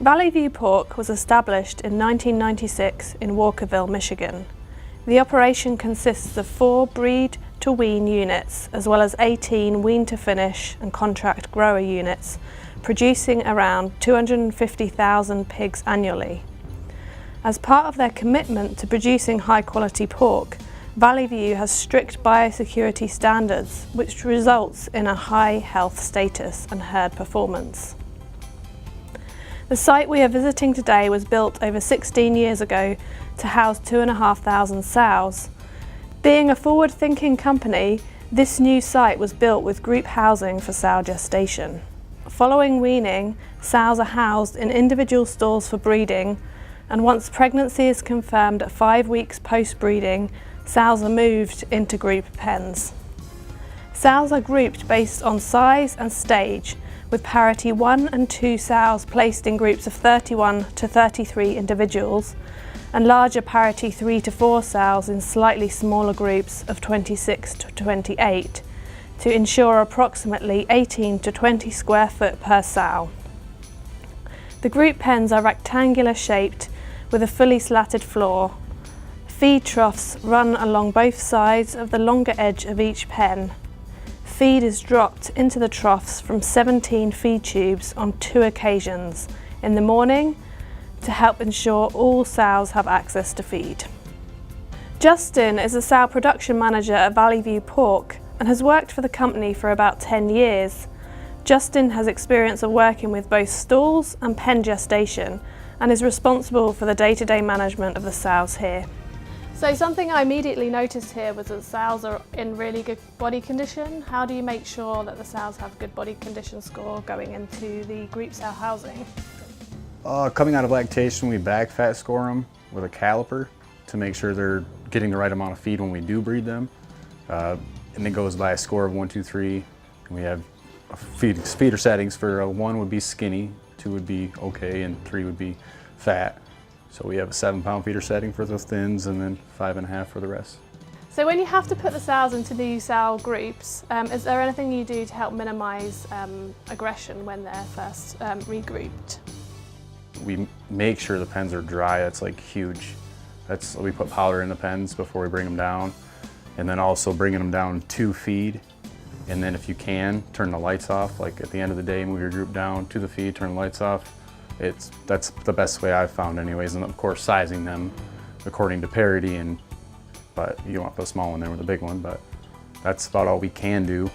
Valley View Pork was established in 1996 in Walkerville, Michigan. The operation consists of 4 breed-to-wean units as well as 18 wean-to-finish and contract grower units, producing around 250,000 pigs annually. As part of their commitment to producing high-quality pork, Valley View has strict biosecurity standards, which results in a high health status and herd performance. The site we are visiting today was built over 16 years ago to house 2,500 sows. Being a forward-thinking company, this new site was built with group housing for sow gestation. Following weaning, sows are housed in individual stalls for breeding, and once pregnancy is confirmed at 5 weeks post-breeding, sows are moved into group pens. Sows are grouped based on size and stage, with parity 1 and 2 sows placed in groups of 31 to 33 individuals, and larger parity 3 to 4 sows in slightly smaller groups of 26 to 28, to ensure approximately 18 to 20 square foot per sow. The group pens are rectangular shaped with a fully slatted floor. Feed troughs run along both sides of the longer edge of each pen. Feed is dropped into the troughs from 17 feed tubes on 2 occasions, in the morning to help ensure all sows have access to feed. Justin is a sow production manager at Valley View Pork and has worked for the company for about 10 years. Justin has experience of working with both stalls and pen gestation and is responsible for the day-to-day management of the sows here. So something I immediately noticed here was that the sows are in really good body condition. How do you make sure that the sows have good body condition score going into the group sow housing? Coming out of lactation, we back fat score them with a caliper to make sure they're getting the right amount of feed when we do breed them. And it goes by a score of 1, 2, 3. And we have feeder settings for 1 would be skinny, 2 would be okay, and 3 would be fat. So we have a 7-pound feeder setting for the thins and then 5.5 for the rest. So when you have to put the sows into the sow groups, is there anything you do to help minimise aggression when they're first regrouped? We make sure the pens are dry. That's like huge. We put powder in the pens before we bring them down, and then also bringing them down to feed. And then if you can, turn the lights off. Like at the end of the day, move your group down to the feed, turn the lights off. That's the best way I've found anyways. And of course, sizing them according to parity, but you don't want to put a small one there with a big one, but that's about all we can do.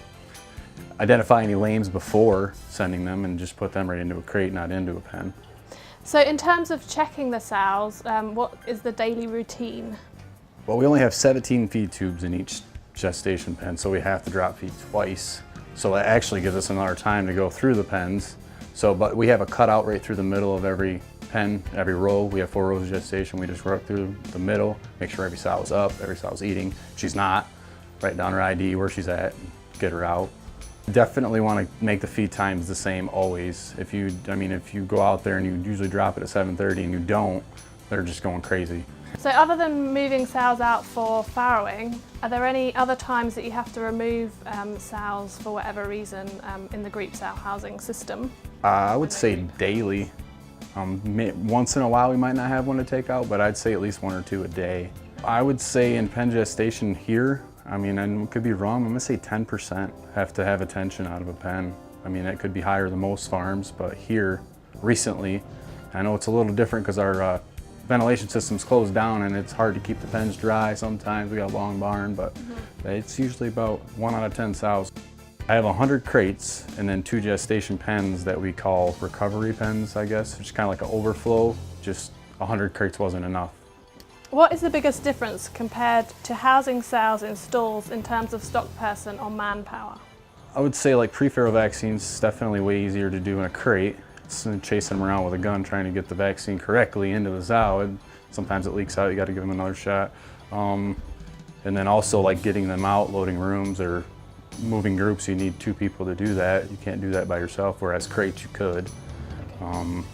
Identify any lames before sending them and just put them right into a crate, not into a pen. So in terms of checking the sows, what is the daily routine? Well, we only have 17 feed tubes in each gestation pen, so we have to drop feed twice. So that actually gives us another time to go through the pens. But we have a cutout right through the middle of every pen, every row. We have 4 rows of gestation. We just work through the middle, make sure every sow is up, every sow is eating. If she's not, write down her ID, where she's at, and get her out. Definitely want to make the feed times the same always. If you go out there and you usually drop it at 7:30 and you don't, they're just going crazy. So other than moving sows out for farrowing, are there any other times that you have to remove sows for whatever reason in the group sow housing system? I would say daily. Once in a while we might not have one to take out, but I'd say at least 1 or 2 a day. I would say in pen gestation here, and it could be wrong, I'm gonna say 10% have to have attention out of a pen. It could be higher than most farms, but here, recently, I know it's a little different because our ventilation system's closed down and it's hard to keep the pens dry sometimes. We got a long barn, but it's usually about 1 out of 10 sows. I have 100 crates and then 2 gestation pens that we call recovery pens, I guess. It's kind of like an overflow, just 100 crates wasn't enough. What is the biggest difference compared to housing sows in stalls in terms of stock person or manpower? I would say like pre-farrow vaccines is definitely way easier to do in a crate. It's chasing them around with a gun trying to get the vaccine correctly into the sow. Sometimes it leaks out, you got to give them another shot. And then also like getting them out, loading rooms or moving groups, you need 2 people to do that. You can't do that by yourself, whereas crates you could. And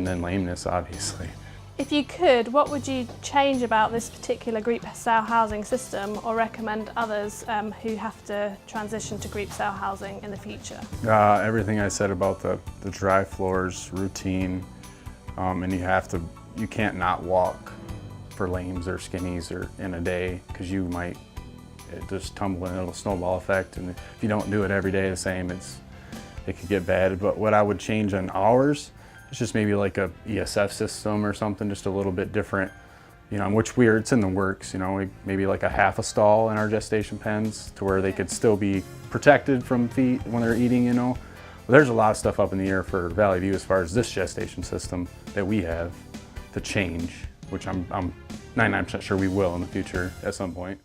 then lameness, obviously. If you could, what would you change about this particular group sow housing system or recommend others who have to transition to group sow housing in the future? Everything I said about the dry floors, routine, And you can't not walk for lambs or skinnies or in a day, because you might just tumble in a little snowball effect, and if you don't do it every day the same, it could get bad. But what I would change on ours is just maybe like a ESF system or something, just a little bit different, you know, it's in the works, you know, maybe like a half a stall in our gestation pens to where they could still be protected from feet when they're eating, you know. But there's a lot of stuff up in the air for Valley View as far as this gestation system that we have to change, which I'm 99% sure we will in the future at some point.